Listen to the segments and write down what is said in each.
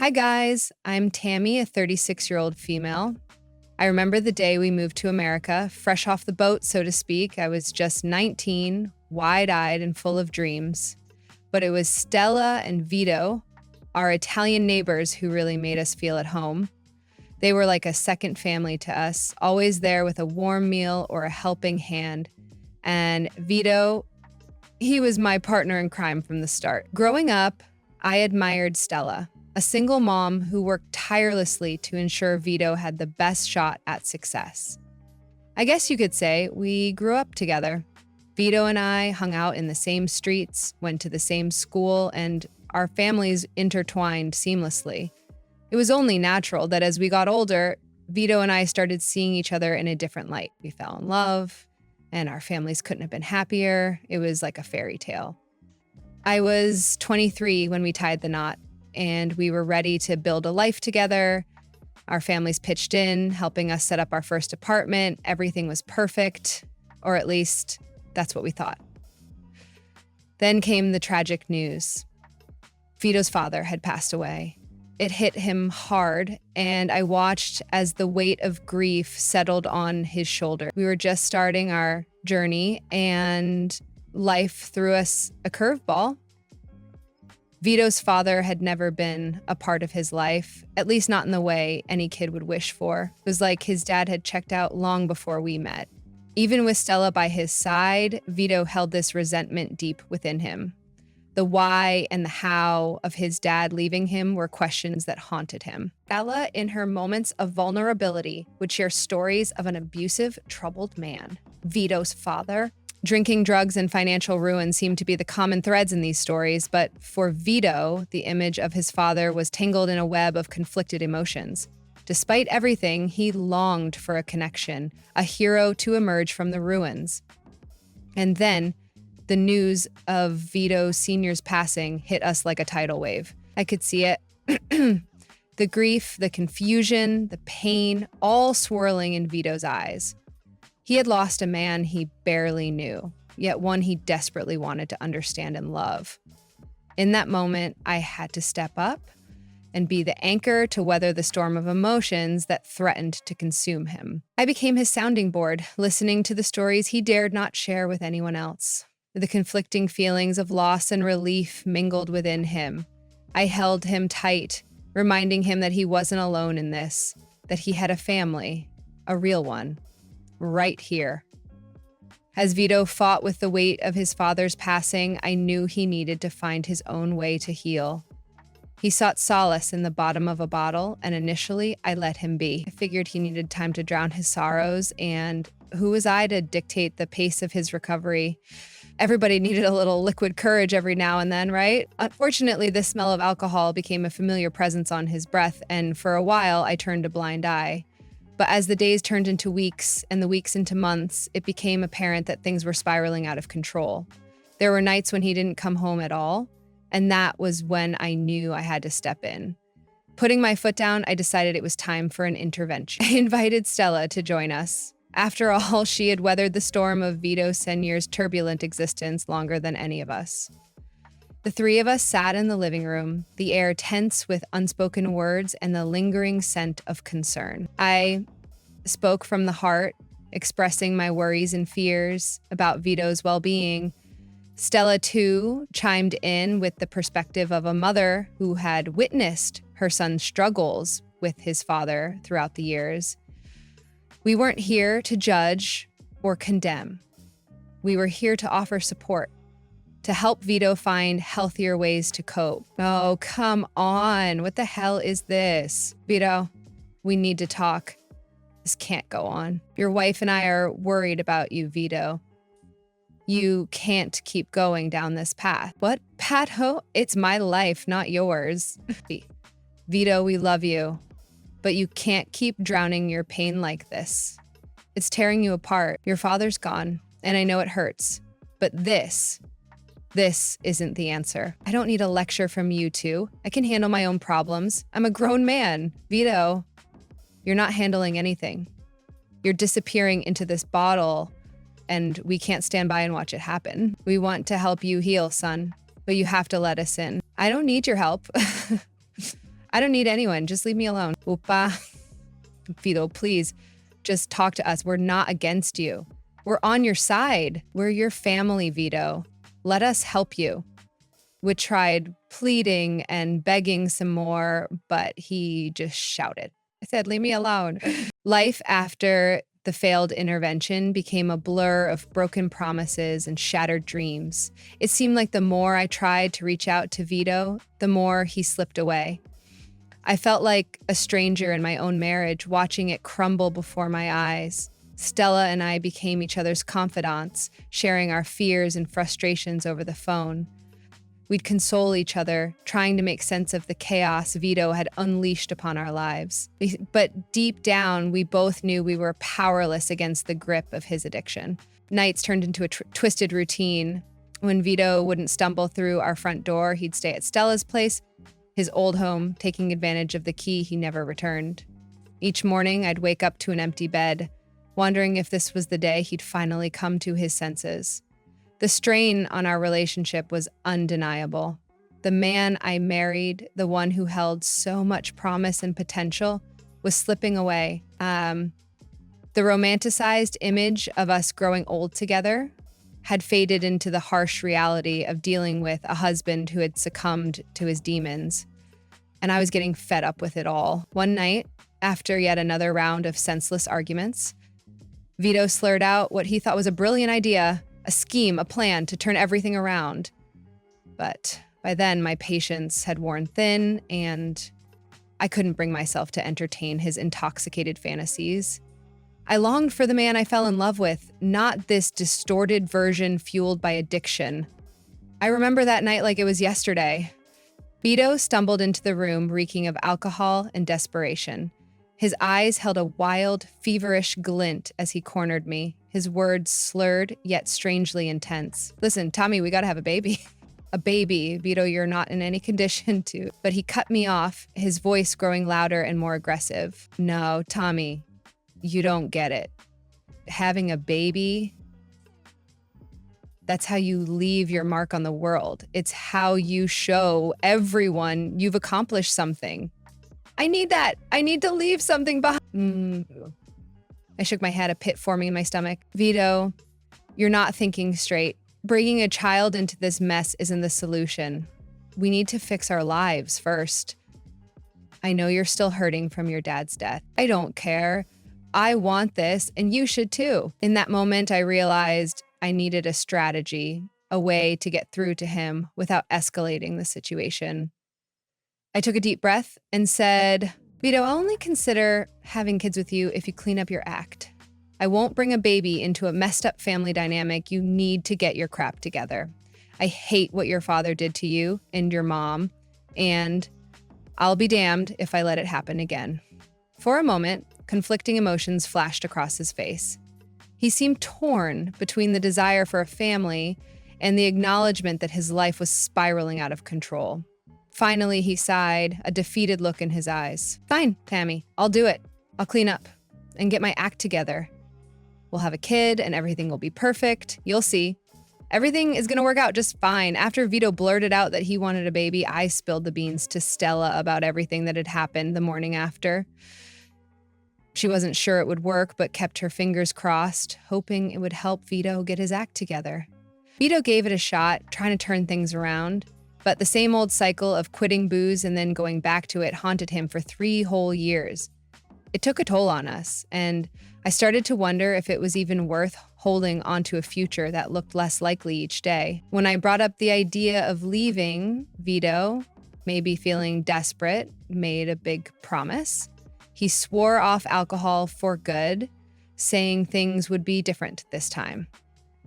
Hi, guys. I'm Tammy, a 36-year-old female. I remember the day we moved to America, fresh off the boat, so to speak. I was just 19, wide-eyed and full of dreams. But it was Stella and Vito, our Italian neighbors, who really made us feel at home. They were like a second family to us, always there with a warm meal or a helping hand. And Vito, he was my partner in crime from the start. Growing up, I admired Stella, a single mom who worked tirelessly to ensure Vito had the best shot at success. I guess you could say we grew up together. Vito and I hung out in the same streets, went to the same school, and our families intertwined seamlessly. It was only natural that as we got older, Vito and I started seeing each other in a different light. We fell in love, and our families couldn't have been happier. It was like a fairy tale. I was 23 when we tied the knot, and we were ready to build a life together. Our families pitched in, helping us set up our first apartment. Everything was perfect, or at least that's what we thought. Then came the tragic news. Vito's father had passed away. It hit him hard, and I watched as the weight of grief settled on his shoulder. We were just starting our journey, and life threw us a curveball. Vito's father had never been a part of his life, at least not in the way any kid would wish for. It was like his dad had checked out long before we met. Even with Stella by his side, Vito held this resentment deep within him. The why and the how of his dad leaving him were questions that haunted him. Stella, in her moments of vulnerability, would share stories of an abusive, troubled man. Vito's father. Drinking, drugs, and financial ruin seemed to be the common threads in these stories, but for Vito, the image of his father was tangled in a web of conflicted emotions. Despite everything, he longed for a connection, a hero to emerge from the ruins. And then, the news of Vito Sr.'s passing hit us like a tidal wave. I could see it. The grief, the confusion, the pain, all swirling in Vito's eyes. He had lost a man he barely knew, yet one he desperately wanted to understand and love. In that moment, I had to step up and be the anchor to weather the storm of emotions that threatened to consume him. I became his sounding board, listening to the stories he dared not share with anyone else. The conflicting feelings of loss and relief mingled within him. I held him tight, reminding him that he wasn't alone in this, that he had a family, a real one, right here. As Vito fought with the weight of his father's passing, I knew he needed to find his own way to heal. He sought solace in the bottom of a bottle, and initially I let him be. I figured he needed time to drown his sorrows, and who was I to dictate the pace of his recovery? Everybody needed a little liquid courage every now and then, right? Unfortunately, the smell of alcohol became a familiar presence on his breath, and for a while, I turned a blind eye. But as the days turned into weeks and the weeks into months, it became apparent that things were spiraling out of control. There were nights when he didn't come home at all, and that was when I knew I had to step in. Putting my foot down, I decided it was time for an intervention. I invited Stella to join us. After all, she had weathered the storm of Vito Sr.'s turbulent existence longer than any of us. The three of us sat in the living room, the air tense with unspoken words and the lingering scent of concern. I spoke from the heart, expressing my worries and fears about Vito's well-being. Stella, too, chimed in with the perspective of a mother who had witnessed her son's struggles with his father throughout the years. We weren't here to judge or condemn. We were here to offer support, to help Vito find healthier ways to cope. Oh, come on. What the hell is this? Vito, we need to talk. This can't go on. Your wife and I are worried about you, Vito. You can't keep going down this path. What? Pato? It's my life, not yours. Vito, we love you, but you can't keep drowning your pain like this. It's tearing you apart. Your father's gone, and I know it hurts, but this isn't the answer. I don't need a lecture from you two. I can handle my own problems. I'm a grown man. Vito, you're not handling anything. You're disappearing into this bottle, and we can't stand by and watch it happen. We want to help you heal, son, but you have to let us in. I don't need your help. I don't need anyone. Just leave me alone. Upa. Vito, please, just talk to us. We're not against you. We're on your side. We're your family, Vito. Let us help you. We tried pleading and begging some more, but he just shouted. I said, leave me alone. Life after the failed intervention became a blur of broken promises and shattered dreams. It seemed like the more I tried to reach out to Vito, the more he slipped away. I felt like a stranger in my own marriage, watching it crumble before my eyes. Stella and I became each other's confidants, sharing our fears and frustrations over the phone. We'd console each other, trying to make sense of the chaos Vito had unleashed upon our lives. But deep down, we both knew we were powerless against the grip of his addiction. Nights turned into a twisted routine. When Vito wouldn't stumble through our front door, he'd stay at Stella's place, his old home, taking advantage of the key he never returned. Each morning, I'd wake up to an empty bed, wondering if this was the day he'd finally come to his senses. The strain on our relationship was undeniable. The man I married, the one who held so much promise and potential, was slipping away. The romanticized image of us growing old together had faded into the harsh reality of dealing with a husband who had succumbed to his demons. And I was getting fed up with it all. One night, after yet another round of senseless arguments, Vito slurred out what he thought was a brilliant idea, a scheme, a plan to turn everything around. But by then, my patience had worn thin, and I couldn't bring myself to entertain his intoxicated fantasies. I longed for the man I fell in love with, not this distorted version fueled by addiction. I remember that night like it was yesterday. Vito stumbled into the room reeking of alcohol and desperation. His eyes held a wild, feverish glint as he cornered me, his words slurred yet strangely intense. Listen, Tommy, we gotta have a baby. A baby, Vito, you're not in any condition to. But he cut me off, his voice growing louder and more aggressive. No, Tommy, you don't get it. Having a baby, that's how you leave your mark on the world. It's how you show everyone you've accomplished something. I need that. I need to leave something behind. I shook my head, a pit forming in my stomach. Vito, you're not thinking straight. Bringing a child into this mess isn't the solution. We need to fix our lives first. I know you're still hurting from your dad's death. I don't care. I want this, and you should too. In that moment, I realized I needed a strategy, a way to get through to him without escalating the situation. I took a deep breath and said, Vito, I'll only consider having kids with you if you clean up your act. I won't bring a baby into a messed up family dynamic. You need to get your crap together. I hate what your father did to you and your mom, and I'll be damned if I let it happen again. For a moment, conflicting emotions flashed across his face. He seemed torn between the desire for a family and the acknowledgement that his life was spiraling out of control. Finally, he sighed, a defeated look in his eyes. Fine, Tammy, I'll do it. I'll clean up and get my act together. We'll have a kid and everything will be perfect. You'll see. Everything is going to work out just fine. After Vito blurted out that he wanted a baby, I spilled the beans to Stella about everything that had happened the morning after. She wasn't sure it would work, but kept her fingers crossed, hoping it would help Vito get his act together. Vito gave it a shot, trying to turn things around. But the same old cycle of quitting booze and then going back to it haunted him for 3 whole years. It took a toll on us, and I started to wonder if it was even worth holding onto a future that looked less likely each day. When I brought up the idea of leaving, Vito, maybe feeling desperate, made a big promise. He swore off alcohol for good, saying things would be different this time.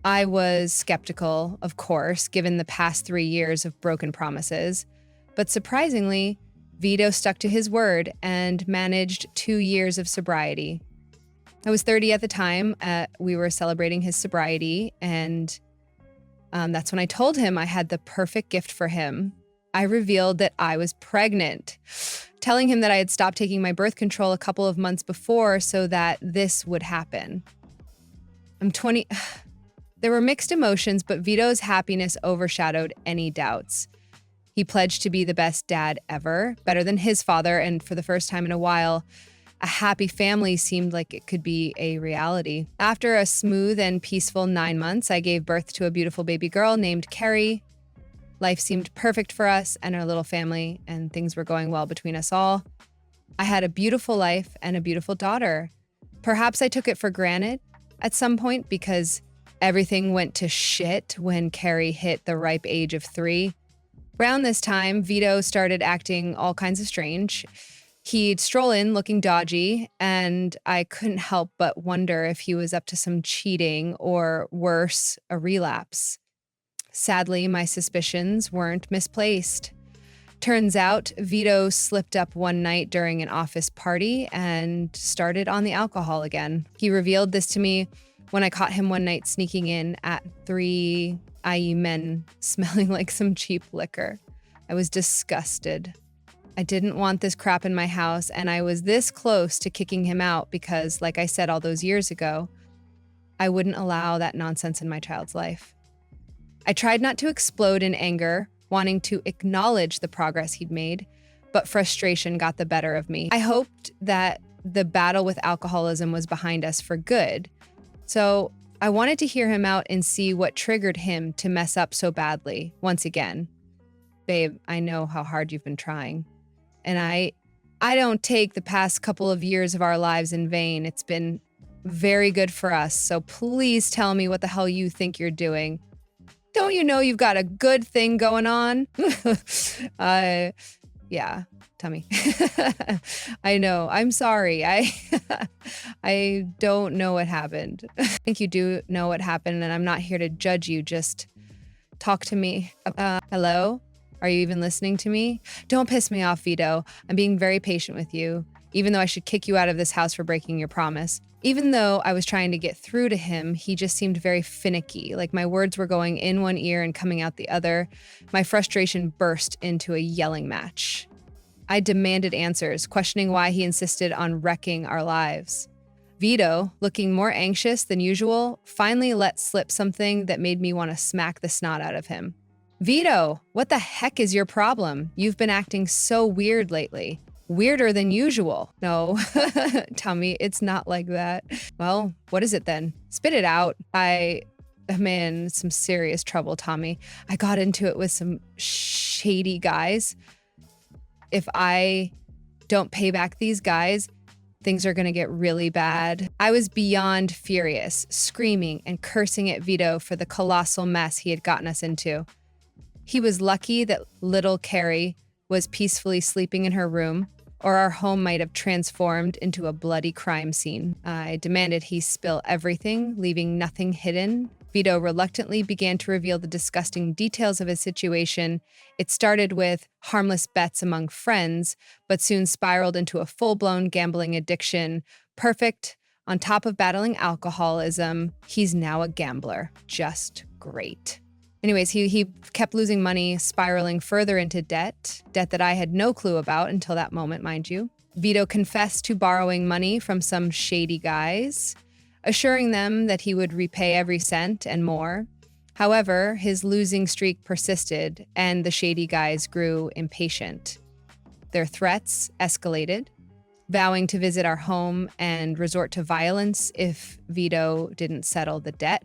I was skeptical, of course, given the past 3 years of broken promises, but surprisingly, Vito stuck to his word and managed 2 years of sobriety. I was 30 at the time. We were celebrating his sobriety, and that's when I told him I had the perfect gift for him. I revealed that I was pregnant, telling him that I had stopped taking my birth control a couple of months before so that this would happen. I'm 20. There were mixed emotions, but Vito's happiness overshadowed any doubts. He pledged to be the best dad ever, better than his father, and for the first time in a while, a happy family seemed like it could be a reality. After a smooth and peaceful 9 months, I gave birth to a beautiful baby girl named Carrie. Life seemed perfect for us and our little family, and things were going well between us all. I had a beautiful life and a beautiful daughter. Perhaps I took it for granted at some point because everything went to shit when Carrie hit the ripe age of 3. Around this time, Vito started acting all kinds of strange. He'd stroll in looking dodgy, and I couldn't help but wonder if he was up to some cheating or worse, a relapse. Sadly, my suspicions weren't misplaced. Turns out, Vito slipped up one night during an office party and started on the alcohol again. He revealed this to me when I caught him one night sneaking in at 3 IE men smelling like some cheap liquor. I was disgusted. I didn't want this crap in my house, and I was this close to kicking him out because, like I said all those years ago, I wouldn't allow that nonsense in my child's life. I tried not to explode in anger, wanting to acknowledge the progress he'd made, but frustration got the better of me. I hoped that the battle with alcoholism was behind us for good, so I wanted to hear him out and see what triggered him to mess up so badly once again. Babe, I know how hard you've been trying. And I don't take the past couple of years of our lives in vain. It's been very good for us. So please tell me what the hell you think you're doing. Don't you know you've got a good thing going on? Yeah, tell me. I know. I'm sorry. I don't know what happened. I think you do know what happened, and I'm not here to judge you. Just talk to me. Hello? Are you even listening to me? Don't piss me off, Vito. I'm being very patient with you, even though I should kick you out of this house for breaking your promise. Even though I was trying to get through to him, he just seemed very finicky, like my words were going in one ear and coming out the other. My frustration burst into a yelling match. I demanded answers, questioning why he insisted on wrecking our lives. Vito, looking more anxious than usual, finally let slip something that made me want to smack the snot out of him. Vito, what the heck is your problem? You've been acting so weird lately. Weirder than usual. No, Tommy, it's not like that. Well, what is it then? Spit it out. I'm in some serious trouble, Tommy. I got into it with some shady guys. If I don't pay back these guys, things are going to get really bad. I was beyond furious, screaming and cursing at Vito for the colossal mess he had gotten us into. He was lucky that little Carrie was peacefully sleeping in her room, or our home might have transformed into a bloody crime scene. I demanded he spill everything, leaving nothing hidden. Vito reluctantly began to reveal the disgusting details of his situation. It started with harmless bets among friends, but soon spiraled into a full-blown gambling addiction. Perfect. On top of battling alcoholism, he's now a gambler. Just great. Anyways, he kept losing money, spiraling further into debt that I had no clue about until that moment, mind you. Vito confessed to borrowing money from some shady guys, assuring them that he would repay every cent and more. However, his losing streak persisted, and the shady guys grew impatient. Their threats escalated, vowing to visit our home and resort to violence if Vito didn't settle the debt.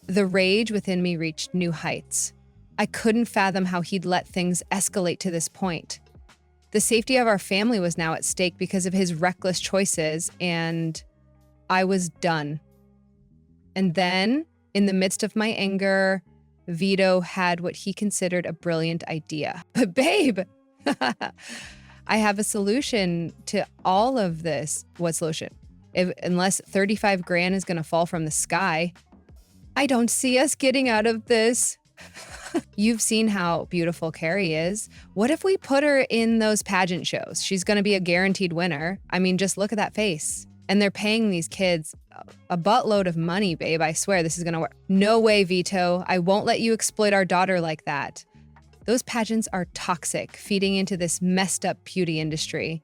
The rage within me reached new heights. I couldn't fathom how he'd let things escalate to this point. The safety of our family was now at stake because of his reckless choices, and I was done. And then, in the midst of my anger, Vito had what he considered a brilliant idea. But babe, I have a solution to all of this. What solution? Unless 35 grand is going to fall from the sky, I don't see us getting out of this. You've seen how beautiful Carrie is. What if we put her in those pageant shows? She's going to be a guaranteed winner. I mean, just look at that face. And they're paying these kids a buttload of money, babe. I swear this is going to work. No way, Vito. I won't let you exploit our daughter like that. Those pageants are toxic, feeding into this messed up beauty industry.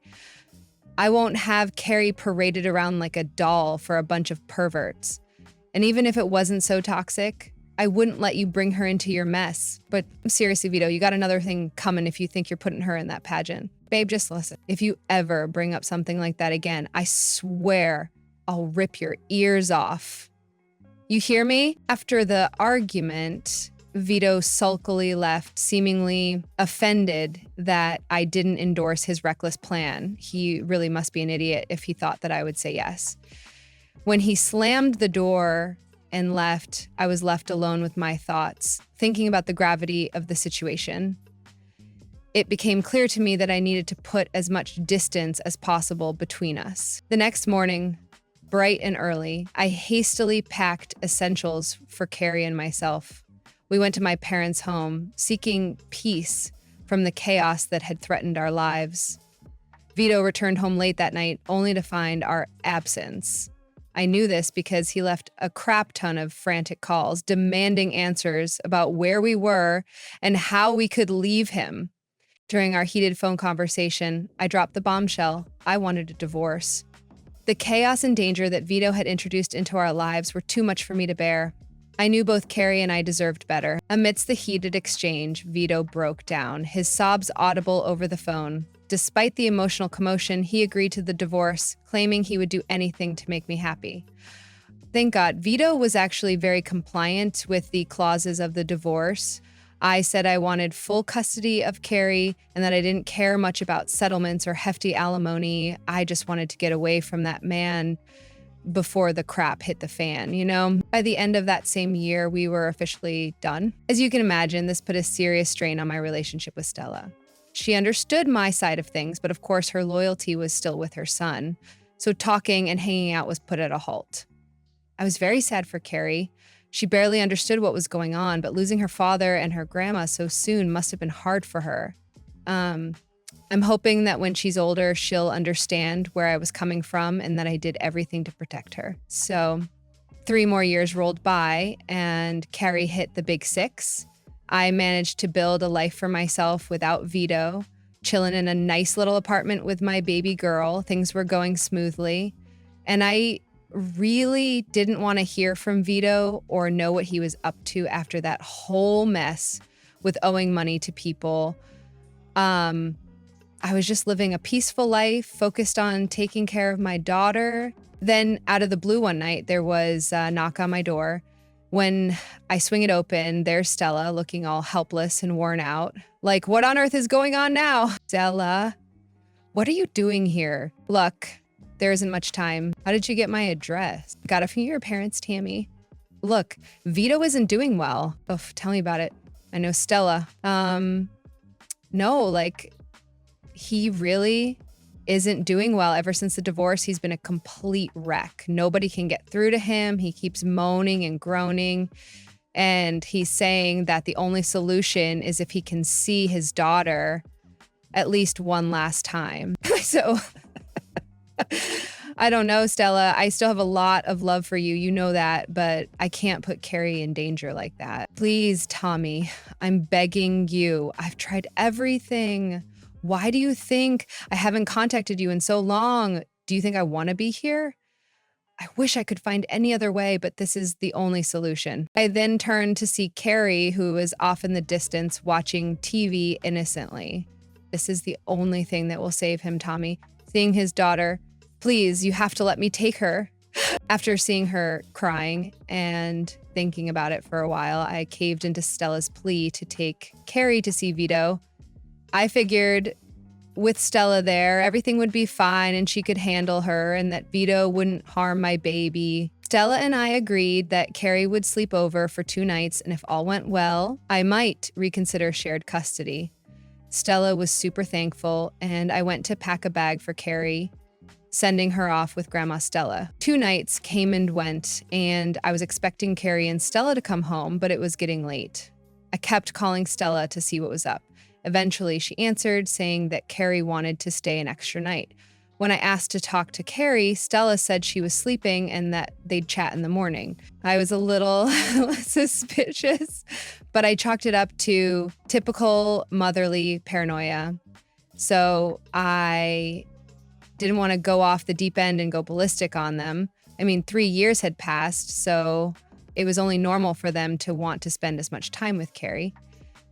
I won't have Carrie paraded around like a doll for a bunch of perverts. And even if it wasn't so toxic, I wouldn't let you bring her into your mess. But seriously, Vito, you got another thing coming if you think you're putting her in that pageant. Babe, just listen. If you ever bring up something like that again, I swear I'll rip your ears off. You hear me? After the argument, Vito sulkily left, seemingly offended that I didn't endorse his reckless plan. He really must be an idiot if he thought that I would say yes. When he slammed the door and left, I was left alone with my thoughts, thinking about the gravity of the situation. It became clear to me that I needed to put as much distance as possible between us. The next morning, bright and early, I hastily packed essentials for Carrie and myself. We went to my parents' home, seeking peace from the chaos that had threatened our lives. Vito returned home late that night, only to find our absence. I knew this because he left a crap ton of frantic calls, demanding answers about where we were and how we could leave him. During our heated phone conversation, I dropped the bombshell. I wanted a divorce. The chaos and danger that Vito had introduced into our lives were too much for me to bear. I knew both Carrie and I deserved better. Amidst the heated exchange, Vito broke down, his sobs audible over the phone. Despite the emotional commotion, he agreed to the divorce, claiming he would do anything to make me happy. Thank God, Vito was actually very compliant with the clauses of the divorce. I said I wanted full custody of Carrie and that I didn't care much about settlements or hefty alimony. I just wanted to get away from that man before the crap hit the fan, you know? By the end of that same year, we were officially done. As you can imagine, this put a serious strain on my relationship with Stella. She understood my side of things, but of course her loyalty was still with her son. So talking and hanging out was put at a halt. I was very sad for Carrie. She barely understood what was going on, but losing her father and her grandma so soon must have been hard for her. I'm hoping that when she's older, she'll understand where I was coming from and that I did everything to protect her. So 3 more years rolled by and Carrie hit the big 6. I managed to build a life for myself without Vito, chilling in a nice little apartment with my baby girl. Things were going smoothly. And I really didn't want to hear from Vito or know what he was up to after that whole mess with owing money to people. I was just living a peaceful life, focused on taking care of my daughter. Then out of the blue one night, there was a knock on my door. When I swing it open, there's Stella looking all helpless and worn out. Like, what on earth is going on now? Stella, what are you doing here? Look, there isn't much time. How did you get my address? Got it from your parents, Tammy. Look, Vito isn't doing well. Oh, tell me about it. I know Stella. No, he really isn't doing well. Ever since the divorce, he's been a complete wreck. Nobody can get through to him. He keeps moaning and groaning. And he's saying that the only solution is if he can see his daughter at least one last time. So I don't know, Stella. I still have a lot of love for you. You know that, but I can't put Carrie in danger like that. Please, Tommy, I'm begging you. I've tried everything. Why do you think I haven't contacted you in so long? Do you think I want to be here? I wish I could find any other way, but this is the only solution. I then turned to see Carrie, who was off in the distance watching TV innocently. This is the only thing that will save him, Tommy. Seeing his daughter. Please, you have to let me take her. After seeing her crying and thinking about it for a while, I caved into Stella's plea to take Carrie to see Vito. I figured with Stella there, everything would be fine and she could handle her and that Vito wouldn't harm my baby. Stella and I agreed that Carrie would sleep over for 2 nights, and if all went well, I might reconsider shared custody. Stella was super thankful, and I went to pack a bag for Carrie, sending her off with Grandma Stella. 2 nights came and went, and I was expecting Carrie and Stella to come home, but it was getting late. I kept calling Stella to see what was up. Eventually, she answered, saying that Carrie wanted to stay an extra night. When I asked to talk to Carrie, Stella said she was sleeping and that they'd chat in the morning. I was a little suspicious, but I chalked it up to typical motherly paranoia. So I didn't want to go off the deep end and go ballistic on them. I mean, 3 years had passed, so it was only normal for them to want to spend as much time with Carrie.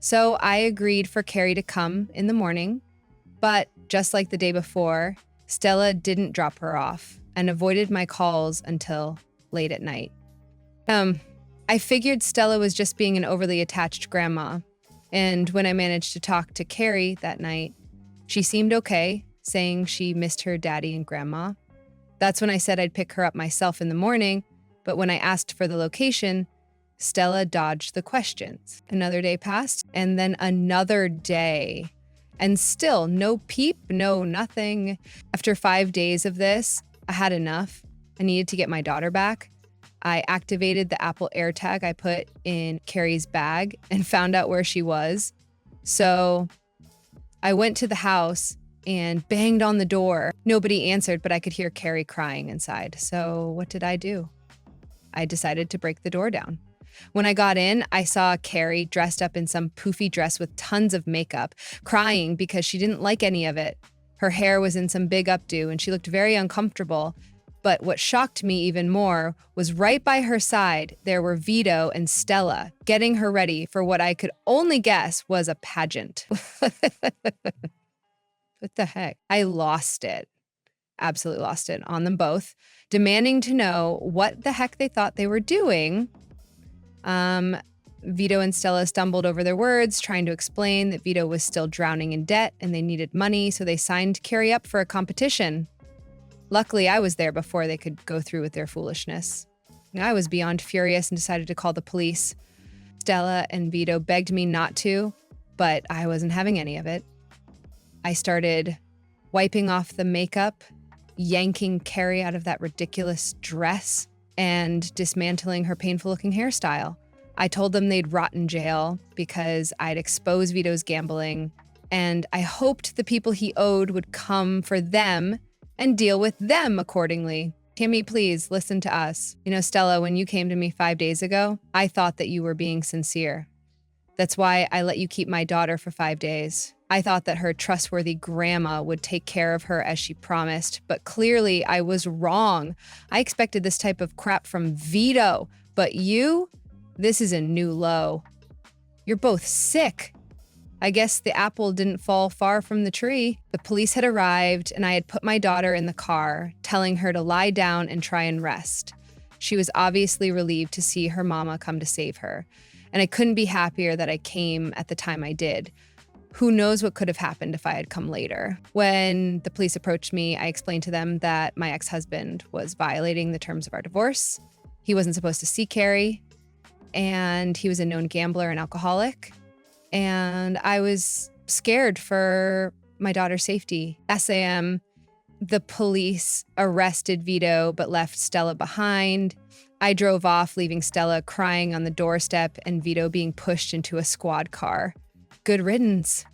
So I agreed for Carrie to come in the morning, but just like the day before, Stella didn't drop her off and avoided my calls until late at night. I figured Stella was just being an overly attached grandma, and when I managed to talk to Carrie that night, she seemed okay, saying she missed her daddy and grandma. That's when I said I'd pick her up myself in the morning, but when I asked for the location, Stella dodged the questions. Another day passed, and then another day. And still, no peep, no nothing. After 5 days of this, I had enough. I needed to get my daughter back. I activated the Apple AirTag I put in Carrie's bag and found out where she was. So I went to the house and banged on the door. Nobody answered, but I could hear Carrie crying inside. So what did I do? I decided to break the door down. When I got in, I saw Carrie dressed up in some poofy dress with tons of makeup, crying because she didn't like any of it. Her hair was in some big updo and she looked very uncomfortable. But what shocked me even more was right by her side, there were Vito and Stella getting her ready for what I could only guess was a pageant. What the heck? I lost it. Absolutely lost it on them both, demanding to know what the heck they thought they were doing. Vito and Stella stumbled over their words, trying to explain that Vito was still drowning in debt and they needed money, so they signed Carrie up for a competition. Luckily, I was there before they could go through with their foolishness. I was beyond furious and decided to call the police. Stella and Vito begged me not to, but I wasn't having any of it. I started wiping off the makeup, yanking Carrie out of that ridiculous dress, and dismantling her painful-looking hairstyle. I told them they'd rot in jail because I'd expose Vito's gambling, and I hoped the people he owed would come for them and deal with them accordingly. Tammy, please listen to us. You know, Stella, when you came to me 5 days ago, I thought that you were being sincere. That's why I let you keep my daughter for 5 days. I thought that her trustworthy grandma would take care of her as she promised, but clearly I was wrong. I expected this type of crap from Vito, but you? This is a new low. You're both sick. I guess the apple didn't fall far from the tree. The police had arrived, and I had put my daughter in the car, telling her to lie down and try and rest. She was obviously relieved to see her mama come to save her, and I couldn't be happier that I came at the time I did. Who knows what could have happened if I had come later. When the police approached me, I explained to them that my ex-husband was violating the terms of our divorce. He wasn't supposed to see Carrie, and he was a known gambler and alcoholic. And I was scared for my daughter's safety. SAM, the police arrested Vito but left Stella behind. I drove off, leaving Stella crying on the doorstep and Vito being pushed into a squad car. Good riddance.